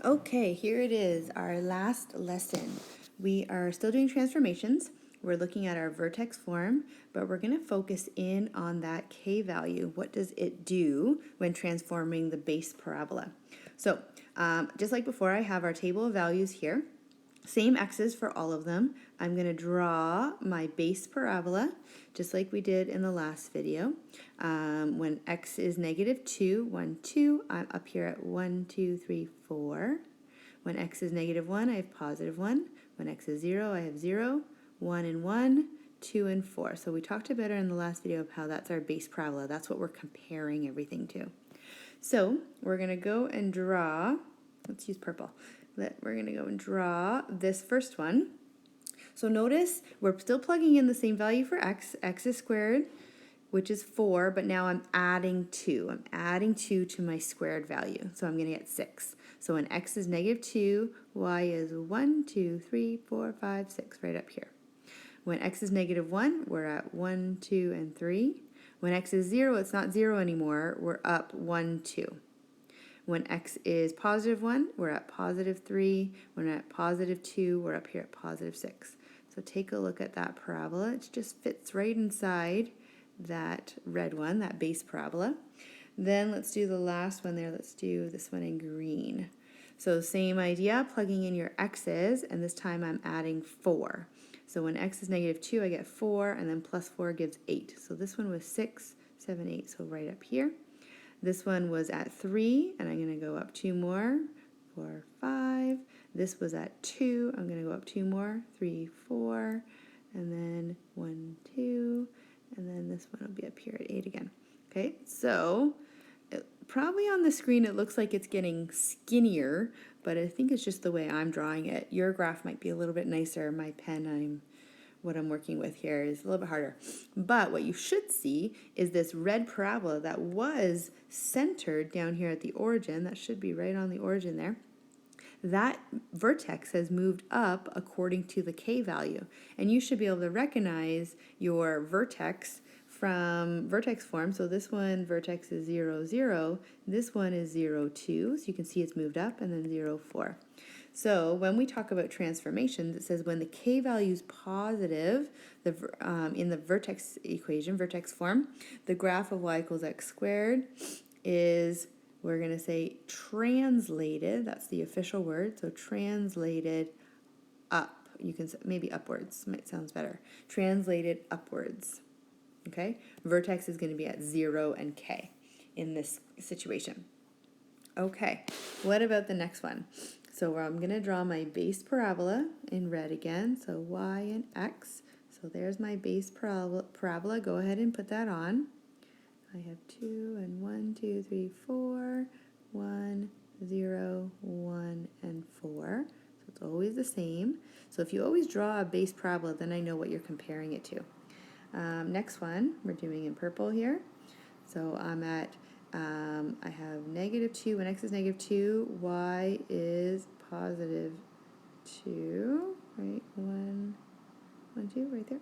Okay, here it is, our last lesson. We are still doing transformations. We're looking at our vertex form, but we're going to focus in on that k value. What does it do when transforming the base parabola? So, just like before, I have our table of values here. Same x's for all of them. I'm going to draw my base parabola, just like we did in the last video. When x is negative 2, 1, 2, I'm up here at 1, 2, 3, 4. When x is negative 1, I have positive 1. When x is 0, I have 0, 1 and 1, 2 and 4. So we talked about it in the last video of how that's our base parabola. That's what we're comparing everything to. So we're going to go and draw, let's use purple. We're going to go and draw this first one. So notice we're still plugging in the same value for x. X is squared, which is 4, but now I'm adding 2. I'm adding 2 to my squared value, so I'm going to get 6. So when x is negative 2, y is 1, 2, 3, 4, 5, 6, right up here. When x is negative 1, we're at 1, 2, and 3. When x is 0, it's not 0 anymore. We're up 1, 2. When x is positive 1, we're at positive 3. When we're at positive 2, we're up here at positive 6. So take a look at that parabola. It just fits right inside that red one, that base parabola. Then let's do the last one there. Let's do this one in green. So same idea, plugging in your x's, and this time I'm adding 4. So when x is negative 2, I get 4, and then plus 4 gives 8. So this one was 6, 7, 8, so right up here. This one was at 3, and I'm going to go up 2 more, 4, 5. This was at 2, I'm going to go up 2 more, 3, 4, and then 1, 2, and then this one will be up here at 8 again. Okay, so probably on the screen it looks like it's getting skinnier, but I think it's just the way I'm drawing it. Your graph might be a little bit nicer. My pen, what I'm working with here is a little bit harder. But what you should see is this red parabola that was centered down here at the origin. That should be right on the origin there. That vertex has moved up according to the k value. And you should be able to recognize your vertex from vertex form. So this one, vertex is 0, 0. This one is 0, 2. So you can see it's moved up, and then 0, 4. So when we talk about transformations, it says when the k value is positive, in the vertex equation, vertex form, the graph of y equals x squared is, we're going to say translated, that's the official word, so translated up. You can maybe upwards, sounds better. Translated upwards, okay? Vertex is going to be at 0 and k in this situation. Okay, what about the next one? So I'm going to draw my base parabola in red again, so y and x. So there's my base parabola. Go ahead and put that on. I have 2 and 1, 2, 3, 4, 1, 0, 1, and 4. So it's always the same. So if you always draw a base parabola, then I know what you're comparing it to. Next one, we're doing in purple here. So I'm at I have negative 2. When x is negative 2, y is positive 2, right? 1, 2, right there.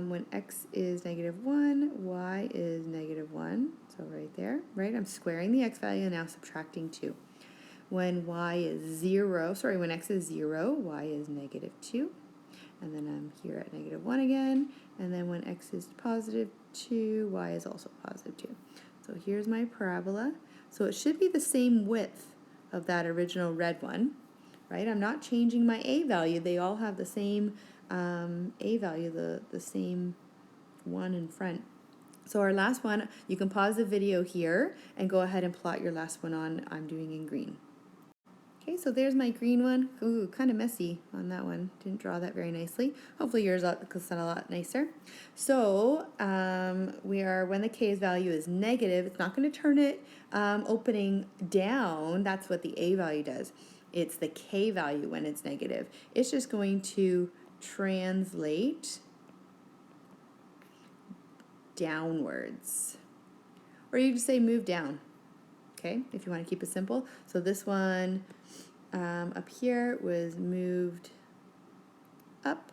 When x is negative 1, y is negative 1, so right there, right? I'm squaring the x value and now subtracting 2. When y is 0, when x is 0, y is negative 2. And then I'm here at negative 1 again. And then when x is positive 2, y is also positive 2. So here's my parabola. So it should be the same width of that original red one, right? I'm not changing my a value. They all have the same a value, the same one in front. So our last one, you can pause the video here and go ahead and plot your last one on. I'm doing in green. Okay, so there's my green one. Ooh, kind of messy on that one. Didn't draw that very nicely. Hopefully yours looks a lot nicer. So when the k's value is negative, it's not going to turn it opening down. That's what the a value does. It's the k value when it's negative. It's just going to translate downwards. Or you just say move down. Okay, if you want to keep it simple. So this one up here was moved up,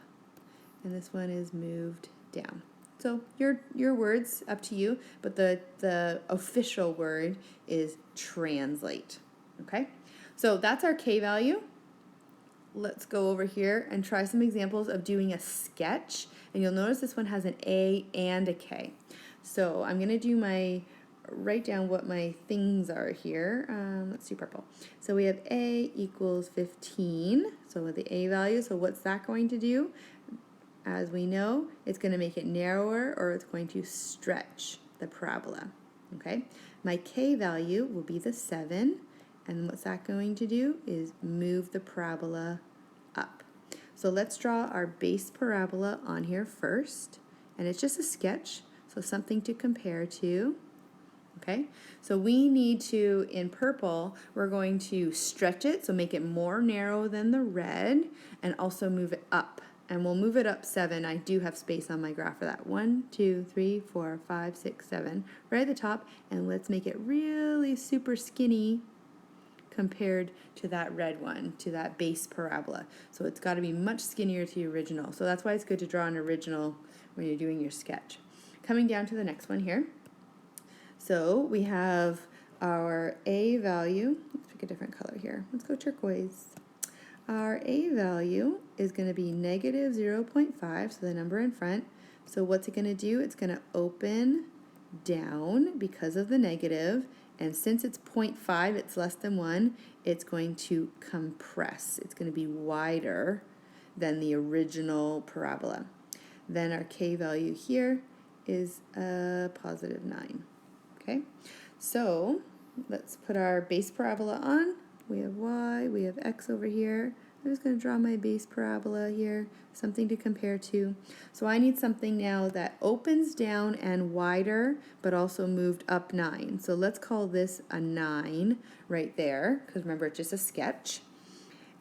and this one is moved down. So your words, up to you, but the official word is translate. Okay, So that's our k value. Let's go over here and try some examples of doing a sketch. And you'll notice this one has an A and a K. So I'm going to do write down what my things are here. Let's do purple. So we have A equals 15. So with the A value, so what's that going to do? As we know, it's going to make it narrower, or it's going to stretch the parabola. Okay, my K value will be the 7. And what's that going to do is move the parabola up. So let's draw our base parabola on here first. And it's just a sketch, so something to compare to. Okay, so we need to, in purple, we're going to stretch it, so make it more narrow than the red, and also move it up. And we'll move it up 7. I do have space on my graph for that. 1, 2, 3, 4, 5, 6, 7. Right at the top, and let's make it really super skinny compared to that red one, to that base parabola. So it's got to be much skinnier to the original. So that's why it's good to draw an original when you're doing your sketch. Coming down to the next one here. So we have our A value. Let's pick a different color here. Let's go turquoise. Our A value is going to be negative 0.5, so the number in front. So what's it going to do? It's going to open down because of the negative. And since it's 0.5, it's less than 1, it's going to compress. It's going to be wider than the original parabola. Then our K value here is a positive 9. Okay, so let's put our base parabola on. We have y, we have x over here. I'm just going to draw my base parabola here, something to compare to. So I need something now that opens down and wider, but also moved up 9. So let's call this a 9 right there, because remember, it's just a sketch.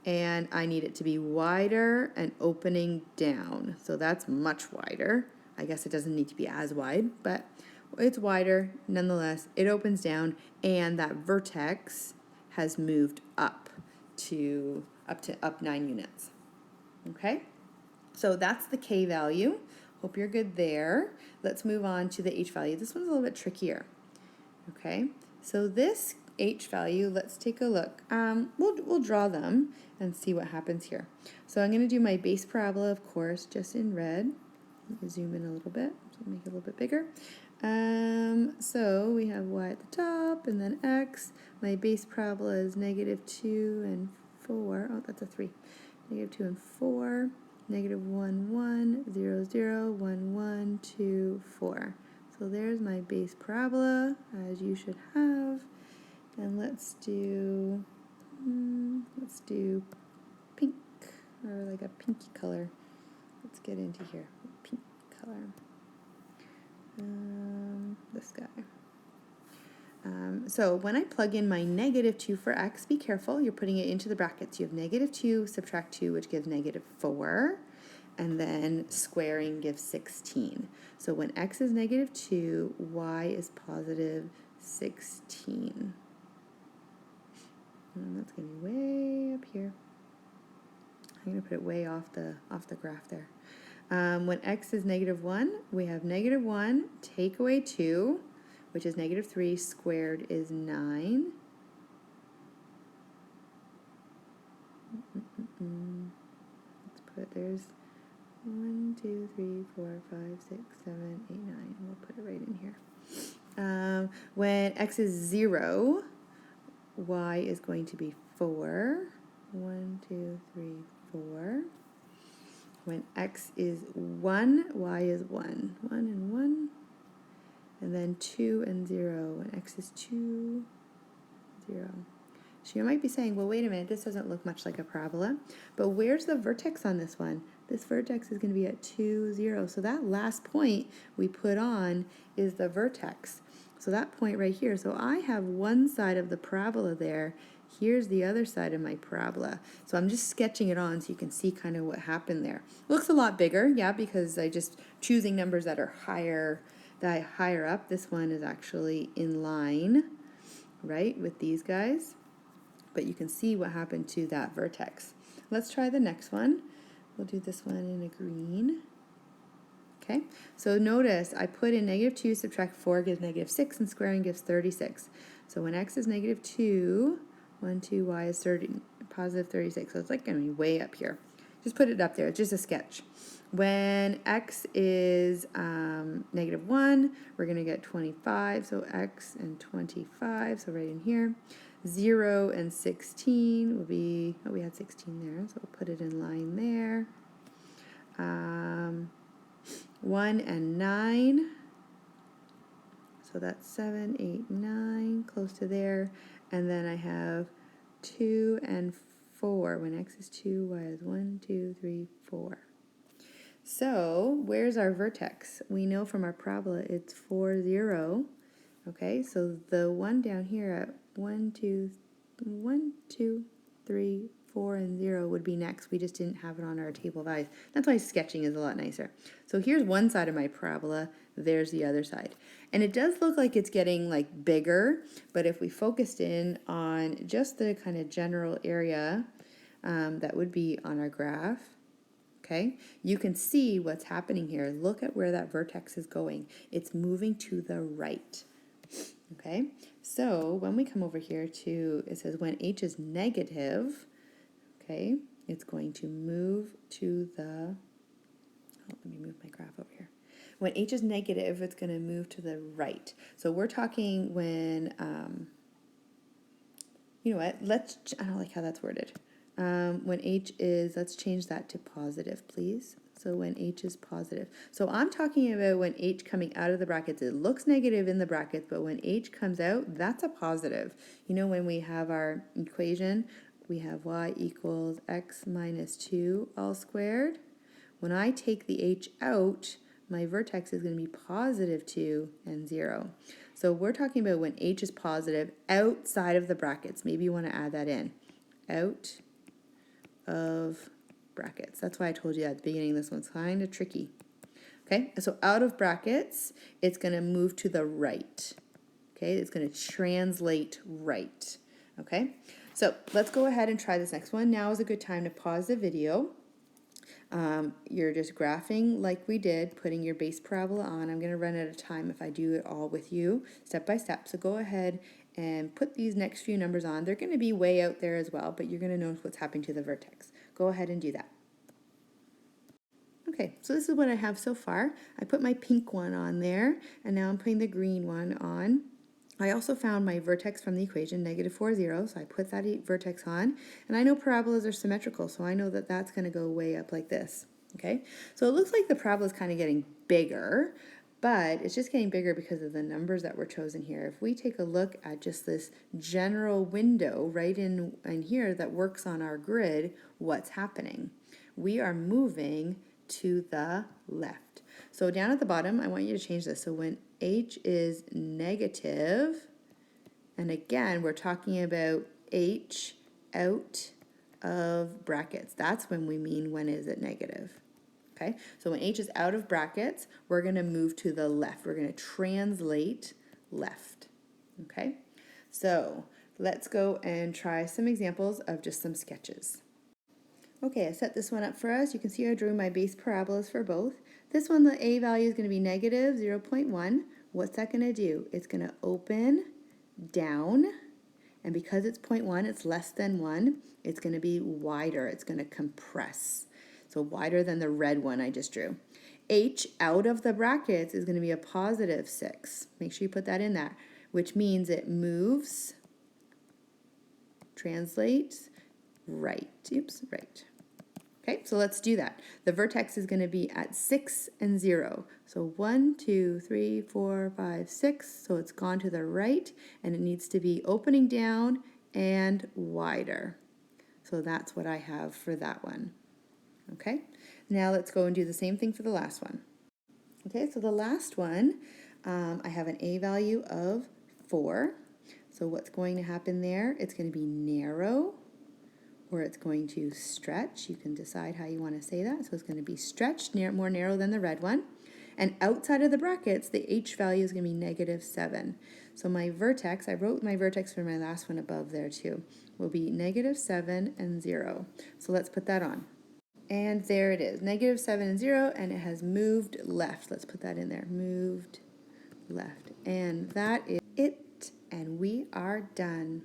And I need it to be wider and opening down. So that's much wider. I guess it doesn't need to be as wide, but it's wider nonetheless. It opens down, and that vertex has moved up 9 units. Okay, so that's the K value. Hope you're good there. Let's move on to the H value. This one's a little bit trickier. Okay, so this H value, let's take a look. We'll draw them and see what happens here. So I'm going to do my base parabola, of course, just in red. Let me zoom in a little bit, so make it a little bit bigger. So we have y at the top, and then x. My base parabola is negative 2 and 4. Oh, that's a 3. Negative 2 and 4. Negative 1, 1, 0, 0, 1, 1, 2, 4. So there's my base parabola, as you should have. And let's do pink, or like a pinky color. Let's get into here. Pink color. This guy. So when I plug in my negative 2 for x, be careful, you're putting it into the brackets. You have negative 2, subtract 2, which gives negative 4, and then squaring gives 16. So when x is negative 2, y is positive 16. And that's going to be way up here. I'm going to put it way off the graph there. When x is negative 1, we have negative 1, take away 2, which is negative 3, squared is 9. Let's put, there's 1, 2, 3, 4, 5, 6, 7, 8, 9. We'll put it right in here. When x is 0, y is going to be 4. 1, 2, 3, 4. When x is 1, y is 1. 1 and 1. And then 2 and 0. When x is 2, 0. So you might be saying, well, wait a minute, this doesn't look much like a parabola. But where's the vertex on this one? This vertex is going to be at 2, 0. So that last point we put on is the vertex. So that point right here. So I have one side of the parabola there. Here's the other side of my parabola. So I'm just sketching it on so you can see kind of what happened there. It looks a lot bigger, yeah, because I just choosing numbers that are higher up. This one is actually in line, right, with these guys. But you can see what happened to that vertex. Let's try the next one. We'll do this one in a green. Okay, so notice I put in negative 2, subtract 4 gives negative 6, and squaring gives 36. So when x is negative 2, 1, 2, y is 30, positive 36. So it's like going to be way up here. Just put it up there. It's just a sketch. When x is negative 1, we're going to get 25. So x and 25, so right in here. 0 and 16 will be, oh, we had 16 there, so we'll put it in line there. 1 and 9. So that's 7, 8, 9, close to there. And then I have 2 and 4. When x is 2, y is 1, 2, 3, 4. So where's our vertex? We know from our parabola it's 4, 0. Okay, so the one down here at 1, 2, 3, 4, and 0 would be next. We just didn't have it on our table of values. That's why sketching is a lot nicer. So here's one side of my parabola, there's the other side. And it does look like it's getting like bigger, but if we focused in on just the kind of general area that would be on our graph, okay, you can see what's happening here. Look at where that vertex is going. It's moving to the right. Okay, so when we come over here to, it says when h is negative, okay, it's going to move to the, oh, let me move my graph over here. When h is negative, it's going to move to the right. So we're talking when, you know what, I don't like how that's worded. When h is, let's change that to positive, please. So when h is positive. So I'm talking about when h coming out of the brackets. It looks negative in the brackets, but when h comes out, that's a positive. You know, when we have our equation, we have y equals x minus 2 all squared. When I take the h out, my vertex is going to be positive 2 and 0. So we're talking about when h is positive outside of the brackets. Maybe you want to add that in. Out of brackets. That's why I told you at the beginning this one's kind of tricky. Okay, so out of brackets, it's going to move to the right. Okay, it's going to translate right. Okay, so let's go ahead and try this next one. Now is a good time to pause the video. You're just graphing like we did, putting your base parabola on. I'm going to run out of time if I do it all with you step by step. So go ahead and put these next few numbers on. They're going to be way out there as well, but you're going to notice what's happening to the vertex. Go ahead and do that. Okay, so this is what I have so far. I put my pink one on there, and now I'm putting the green one on. I also found my vertex from the equation, negative 4, 0, so I put that vertex on. And I know parabolas are symmetrical, so I know that that's going to go way up like this. Okay, so it looks like the parabola is kind of getting bigger, but it's just getting bigger because of the numbers that were chosen here. If we take a look at just this general window right in here that works on our grid, what's happening? We are moving to the left. So down at the bottom, I want you to change this. So when h is negative, and again, we're talking about h out of brackets. That's when we mean when is it negative. Okay, so when h is out of brackets, we're going to move to the left. We're going to translate left. Okay, so let's go and try some examples of just some sketches. Okay, I set this one up for us. You can see I drew my base parabolas for both. This one, the a value is going to be negative 0.1. What's that going to do? It's going to open down, and because it's 0.1, it's less than 1, it's going to be wider. It's going to compress. So wider than the red one I just drew. H out of the brackets is going to be a positive 6. Make sure you put that in there, which means it moves, translates, right. Oops, right. Okay, so let's do that. The vertex is going to be at 6 and 0. So 1, 2, 3, 4, 5, 6. So it's gone to the right, and it needs to be opening down and wider. So that's what I have for that one. Okay, now let's go and do the same thing for the last one. Okay, so the last one, I have an a value of 4. So what's going to happen there? It's going to be narrow, or it's going to stretch. You can decide how you want to say that. So it's going to be stretched, more narrow than the red one. And outside of the brackets, the h value is going to be negative 7. So my vertex, I wrote my vertex for my last one above there too, will be negative 7 and 0. So let's put that on. And there it is, negative 7 and 0, and it has moved left. Let's put that in there, moved left. And that is it, and we are done.